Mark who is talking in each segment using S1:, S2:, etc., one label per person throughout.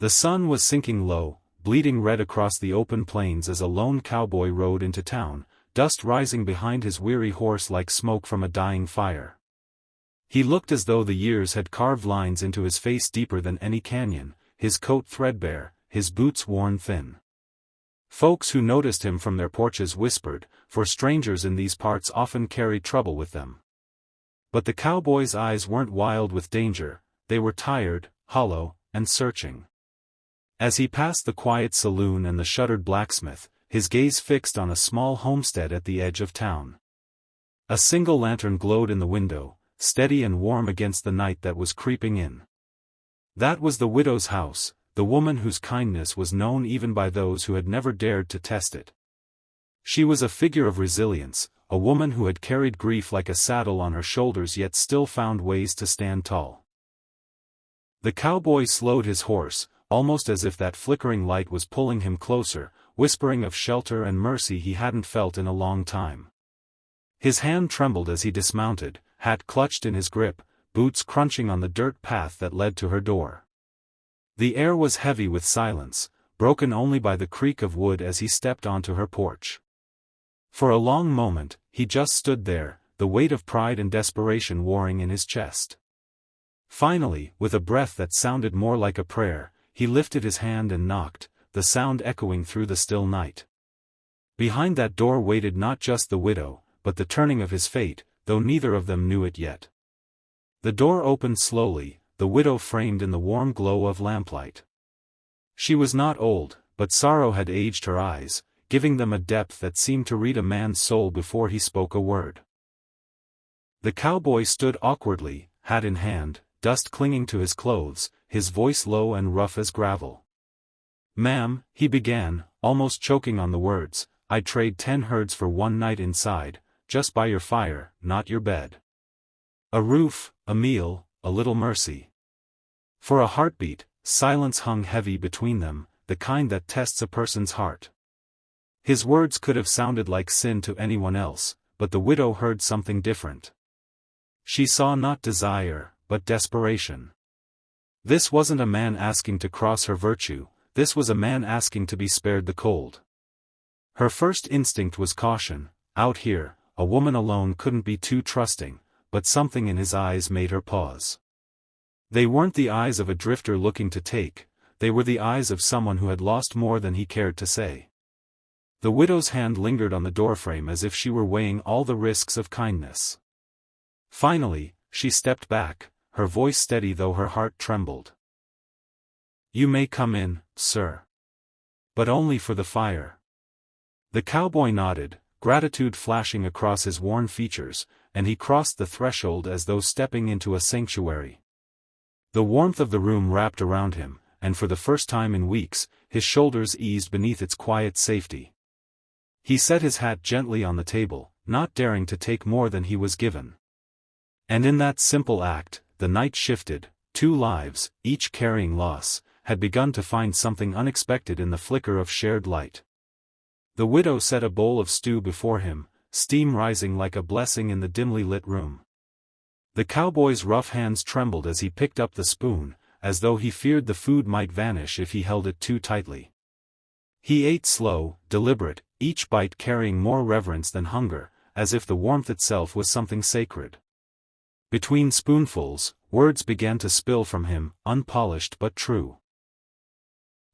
S1: The sun was sinking low, bleeding red across the open plains as a lone cowboy rode into town, dust rising behind his weary horse like smoke from a dying fire. He looked as though the years had carved lines into his face deeper than any canyon, his coat threadbare, his boots worn thin. Folks who noticed him from their porches whispered, for strangers in these parts often carried trouble with them. But the cowboy's eyes weren't wild with danger, they were tired, hollow, and searching. As he passed the quiet saloon and the shuttered blacksmith, his gaze fixed on a small homestead at the edge of town. A single lantern glowed in the window, steady and warm against the night that was creeping in. That was the widow's house, the woman whose kindness was known even by those who had never dared to test it. She was a figure of resilience, a woman who had carried grief like a saddle on her shoulders yet still found ways to stand tall. The cowboy slowed his horse, almost as if that flickering light was pulling him closer, whispering of shelter and mercy he hadn't felt in a long time. His hand trembled as he dismounted, hat clutched in his grip, boots crunching on the dirt path that led to her door. The air was heavy with silence, broken only by the creak of wood as he stepped onto her porch. For a long moment, he just stood there, the weight of pride and desperation warring in his chest. Finally, with a breath that sounded more like a prayer, he lifted his hand and knocked, the sound echoing through the still night. Behind that door waited not just the widow, but the turning of his fate, though neither of them knew it yet. The door opened slowly, the widow framed in the warm glow of lamplight. She was not old, but sorrow had aged her eyes, giving them a depth that seemed to read a man's soul before he spoke a word. The cowboy stood awkwardly, hat in hand, dust clinging to his clothes, his voice low and rough as gravel. "Ma'am," he began, almost choking on the words, "I'd trade 10 herds for one night inside, just by your fire, not your bed. A roof, a meal, a little mercy." For a heartbeat, silence hung heavy between them, the kind that tests a person's heart. His words could have sounded like sin to anyone else, but the widow heard something different. She saw not desire, but desperation. This wasn't a man asking to cross her virtue, this was a man asking to be spared the cold. Her first instinct was caution. Out here, a woman alone couldn't be too trusting, but something in his eyes made her pause. They weren't the eyes of a drifter looking to take, they were the eyes of someone who had lost more than he cared to say. The widow's hand lingered on the doorframe as if she were weighing all the risks of kindness. Finally, she stepped back, her voice steady though her heart trembled. "You may come in, sir. But only for the fire." The cowboy nodded, gratitude flashing across his worn features, and he crossed the threshold as though stepping into a sanctuary. The warmth of the room wrapped around him, and for the first time in weeks, his shoulders eased beneath its quiet safety. He set his hat gently on the table, not daring to take more than he was given. And in that simple act, the night shifted. 2 lives, each carrying loss, had begun to find something unexpected in the flicker of shared light. The widow set a bowl of stew before him, steam rising like a blessing in the dimly lit room. The cowboy's rough hands trembled as he picked up the spoon, as though he feared the food might vanish if he held it too tightly. He ate slow, deliberate, each bite carrying more reverence than hunger, as if the warmth itself was something sacred. Between spoonfuls, words began to spill from him, unpolished but true.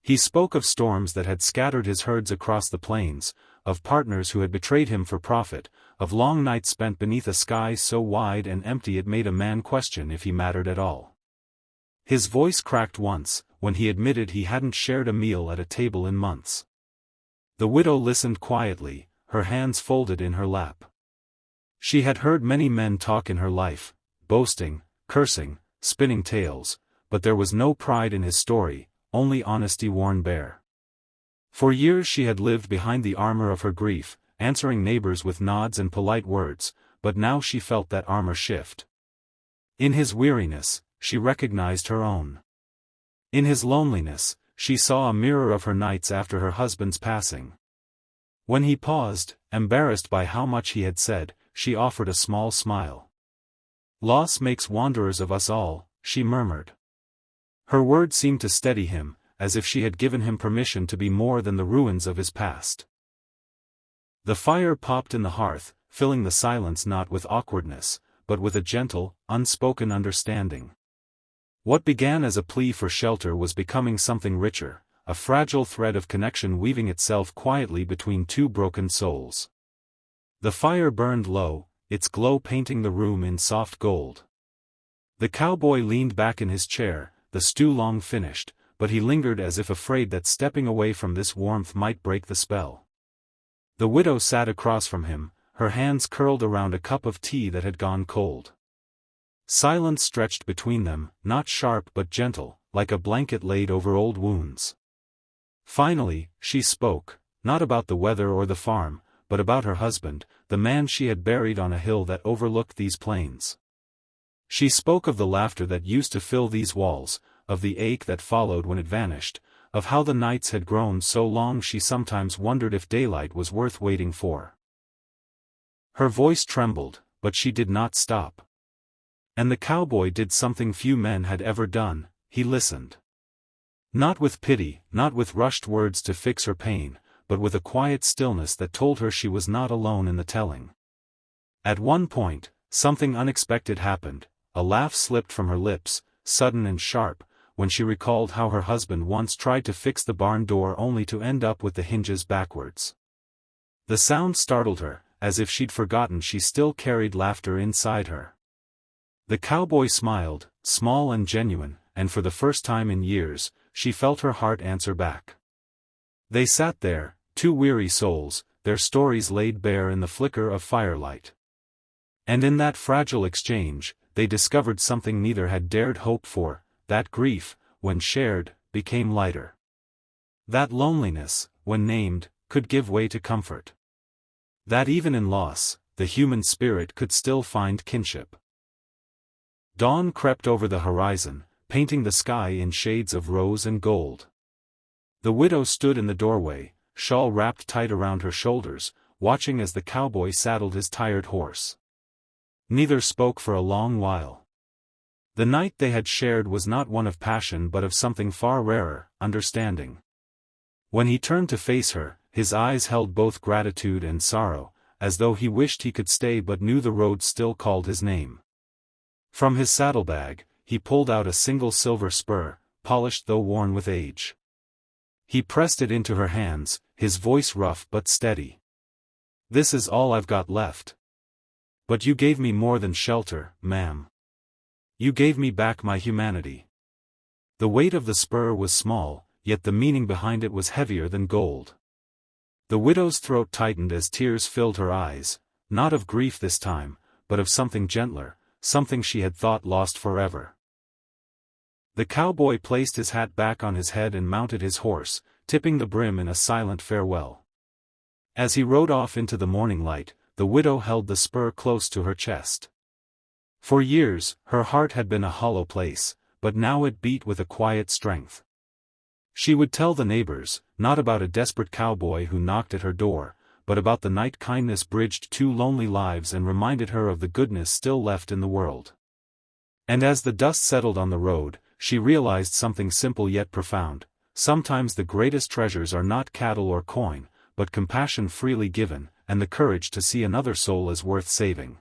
S1: He spoke of storms that had scattered his herds across the plains, of partners who had betrayed him for profit, of long nights spent beneath a sky so wide and empty it made a man question if he mattered at all. His voice cracked once, when he admitted he hadn't shared a meal at a table in months. The widow listened quietly, her hands folded in her lap. She had heard many men talk in her life, boasting, cursing, spinning tales, but there was no pride in his story, only honesty worn bare. For years she had lived behind the armor of her grief, answering neighbors with nods and polite words, but now she felt that armor shift. In his weariness, she recognized her own. In his loneliness, she saw a mirror of her nights after her husband's passing. When he paused, embarrassed by how much he had said, she offered a small smile. "Loss makes wanderers of us all," she murmured. Her words seemed to steady him, as if she had given him permission to be more than the ruins of his past. The fire popped in the hearth, filling the silence not with awkwardness, but with a gentle, unspoken understanding. What began as a plea for shelter was becoming something richer, a fragile thread of connection weaving itself quietly between two broken souls. The fire burned low, its glow painting the room in soft gold. The cowboy leaned back in his chair, the stew long finished, but he lingered as if afraid that stepping away from this warmth might break the spell. The widow sat across from him, her hands curled around a cup of tea that had gone cold. Silence stretched between them, not sharp but gentle, like a blanket laid over old wounds. Finally, she spoke, not about the weather or the farm, but about her husband, the man she had buried on a hill that overlooked these plains. She spoke of the laughter that used to fill these walls, of the ache that followed when it vanished, of how the nights had grown so long she sometimes wondered if daylight was worth waiting for. Her voice trembled, but she did not stop. And the cowboy did something few men had ever done, he listened. Not with pity, not with rushed words to fix her pain, but with a quiet stillness that told her she was not alone in the telling. At one point, something unexpected happened, a laugh slipped from her lips, sudden and sharp, when she recalled how her husband once tried to fix the barn door only to end up with the hinges backwards. The sound startled her, as if she'd forgotten she still carried laughter inside her. The cowboy smiled, small and genuine, and for the first time in years, she felt her heart answer back. They sat there, two weary souls, their stories laid bare in the flicker of firelight. And in that fragile exchange, they discovered something neither had dared hope for, that grief, when shared, became lighter. That loneliness, when named, could give way to comfort. That even in loss, the human spirit could still find kinship. Dawn crept over the horizon, painting the sky in shades of rose and gold. The widow stood in the doorway, shawl wrapped tight around her shoulders, watching as the cowboy saddled his tired horse. Neither spoke for a long while. The night they had shared was not one of passion but of something far rarer, understanding. When he turned to face her, his eyes held both gratitude and sorrow, as though he wished he could stay but knew the road still called his name. From his saddlebag, he pulled out a single silver spur, polished though worn with age. He pressed it into her hands, his voice rough but steady. "This is all I've got left. But you gave me more than shelter, ma'am. You gave me back my humanity." The weight of the spur was small, yet the meaning behind it was heavier than gold. The widow's throat tightened as tears filled her eyes, not of grief this time, but of something gentler, something she had thought lost forever. The cowboy placed his hat back on his head and mounted his horse, tipping the brim in a silent farewell. As he rode off into the morning light, the widow held the spur close to her chest. For years, her heart had been a hollow place, but now it beat with a quiet strength. She would tell the neighbors, not about a desperate cowboy who knocked at her door, but about the night kindness bridged two lonely lives and reminded her of the goodness still left in the world. And as the dust settled on the road, she realized something simple yet profound: sometimes the greatest treasures are not cattle or coin, but compassion freely given, and the courage to see another soul as worth saving.